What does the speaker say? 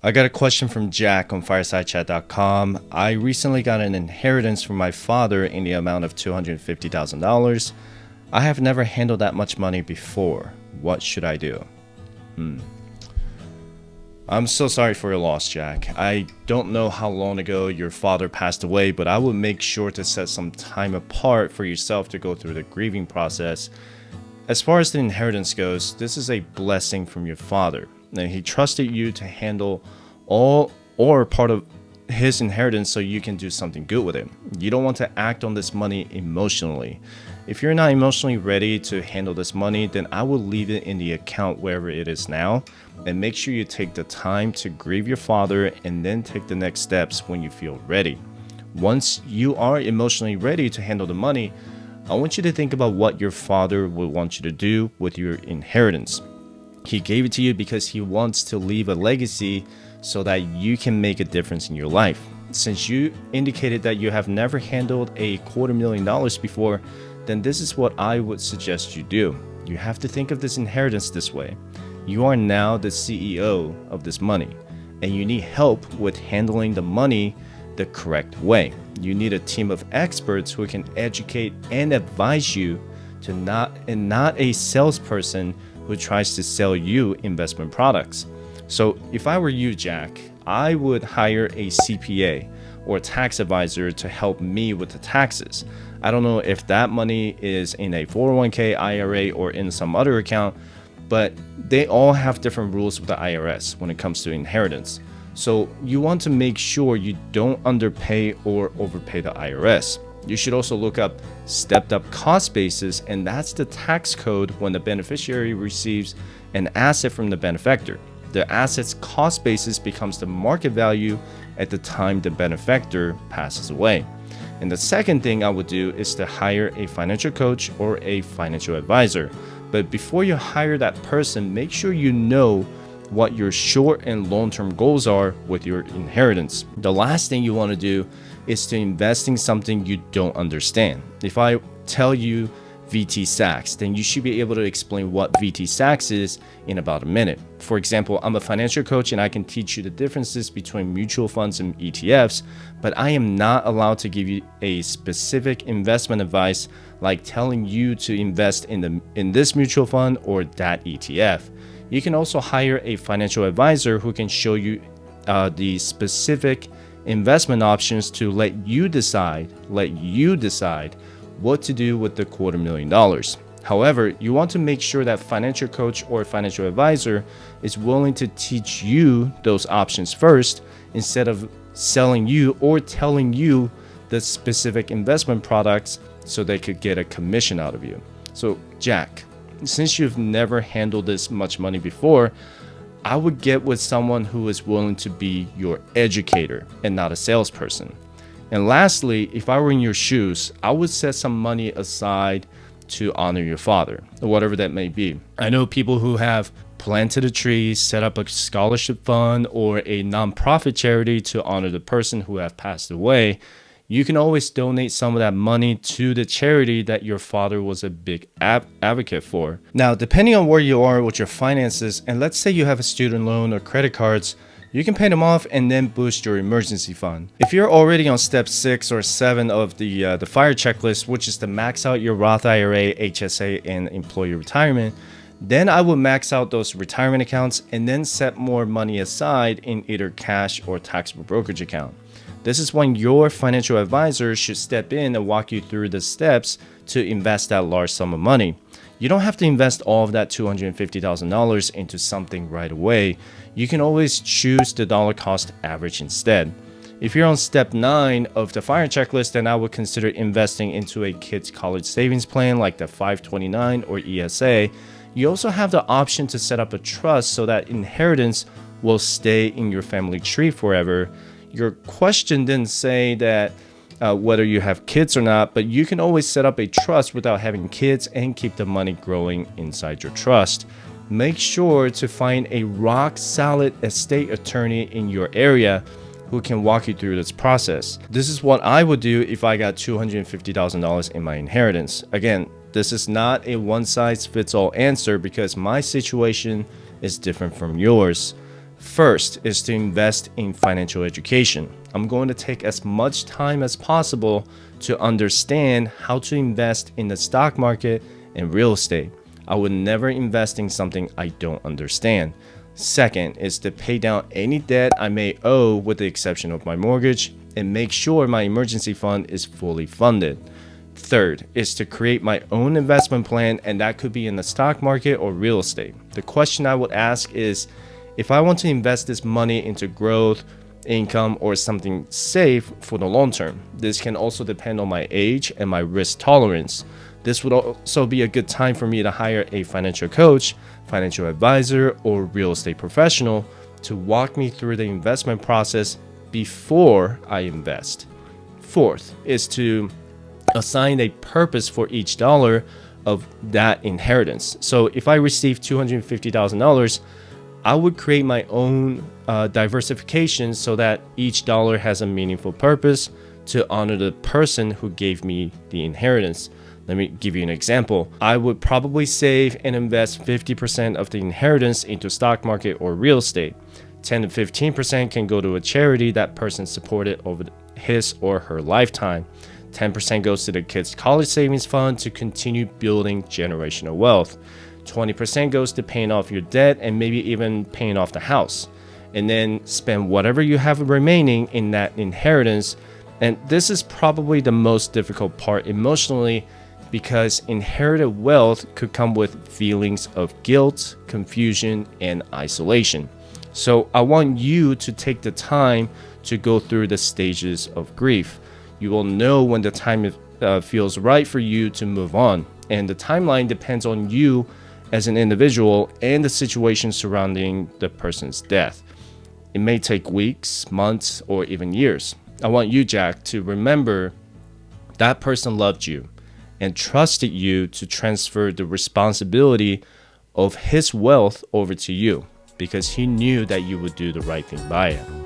I got a question from Jack on firesidechat.com. I recently got an inheritance from my father in the amount of $250,000. I have never handled that much money before. What should I do? I'm so sorry for your loss, Jack. I don't know how long ago your father passed away, but I would make sure to set some time apart for yourself to go through the grieving process. As far as the inheritance goes, this is a blessing from your father. And he trusted you to handle all or part of his inheritance so you can do something good with it. You don't want to act on this money emotionally. If you're not emotionally ready to handle this money, then I will leave it in the account wherever it is now, and make sure you take the time to grieve your father and then take the next steps when you feel ready. Once you are emotionally ready to handle the money, I want you to think about what your father would want you to do with your inheritance. He gave it to you because he wants to leave a legacy so that you can make a difference in your life. Since you indicated that you have never handled $250,000 before, then this is what I would suggest you do. You have to think of this inheritance this way. You are now the CEO of this money, and you need help with handling the money the correct way. You need a team of experts who can educate and advise you to not a salesperson who tries to sell you investment products. So if I were you, Jack, I would hire a CPA or tax advisor to help me with the taxes. I don't know if that money is in a 401k, IRA, or in some other account, but they all have different rules with the IRS when it comes to inheritance. So you want to make sure you don't underpay or overpay the IRS. You should also look up stepped up cost basis, and that's the tax code when the beneficiary receives an asset from the benefactor. The asset's cost basis becomes the market value at the time the benefactor passes away. And the second thing I would do is to hire a financial coach or a financial advisor. But before you hire that person, make sure you know what your short and long-term goals are with your inheritance. The last thing you want to do is to invest in something you don't understand. If I tell you VT Sax, then you should be able to explain what VT Sax is in about a minute. For example, I'm a financial coach and I can teach you the differences between mutual funds and ETFs, but I am not allowed to give you a specific investment advice like telling you to invest in this mutual fund or that ETF. You can also hire a financial advisor who can show you the specific investment options to let you decide what to do with the $250,000. However, you want to make sure that financial coach or financial advisor is willing to teach you those options first instead of selling you or telling you the specific investment products so they could get a commission out of you. So, Jack, since you've never handled this much money before, I would get with someone who is willing to be your educator and not a salesperson. And lastly, if I were in your shoes, I would set some money aside to honor your father, whatever that may be. I know people who have planted a tree, set up a scholarship fund, or a nonprofit charity to honor the person who have passed away. You can always donate some of that money to the charity that your father was a big advocate for. Now, depending on where you are with your finances, and let's say you have a student loan or credit cards, you can pay them off and then boost your emergency fund. If you're already on step 6 or 7 of the FIRE checklist, which is to max out your Roth IRA, HSA, and employee retirement, then I would max out those retirement accounts and then set more money aside in either cash or taxable brokerage account. This is when your financial advisor should step in and walk you through the steps to invest that large sum of money. You don't have to invest all of that $250,000 into something right away. You can always choose the dollar cost average instead. If you're on step 9 of the FIRE checklist, then I would consider investing into a kid's college savings plan like the 529 or ESA. You also have the option to set up a trust so that inheritance will stay in your family tree forever. Your question didn't say that whether you have kids or not, but you can always set up a trust without having kids and keep the money growing inside your trust. Make sure to find a rock-solid estate attorney in your area who can walk you through this process. This is what I would do if I got $250,000 in my inheritance. Again, this is not a one-size-fits-all answer because my situation is different from yours. First is to invest in financial education. I'm going to take as much time as possible to understand how to invest in the stock market and real estate. I would never invest in something I don't understand. Second is to pay down any debt I may owe with the exception of my mortgage and make sure my emergency fund is fully funded. Third is to create my own investment plan, and that could be in the stock market or real estate. The question I would ask is, if I want to invest this money into growth, income, or something safe for the long term, this can also depend on my age and my risk tolerance. This would also be a good time for me to hire a financial coach, financial advisor, or real estate professional to walk me through the investment process before I invest. Fourth is to assign a purpose for each dollar of that inheritance. So if I receive $250,000, I would create my own diversification so that each dollar has a meaningful purpose to honor the person who gave me the inheritance. Let me give you an example. I would probably save and invest 50% of the inheritance into stock market or real estate. 10 to 15% can go to a charity that person supported over his or her lifetime. 10% goes to the kids' college savings fund to continue building generational wealth. 20% goes to paying off your debt and maybe even paying off the house. And then spend whatever you have remaining in that inheritance. And this is probably the most difficult part emotionally, because inherited wealth could come with feelings of guilt, confusion, and isolation. So I want you to take the time to go through the stages of grief. You will know when the time feels right for you to move on. And the timeline depends on you as an individual and the situation surrounding the person's death. It may take weeks, months, or even years. I want you, Jack, to remember that person loved you and trusted you to transfer the responsibility of his wealth over to you because he knew that you would do the right thing by it.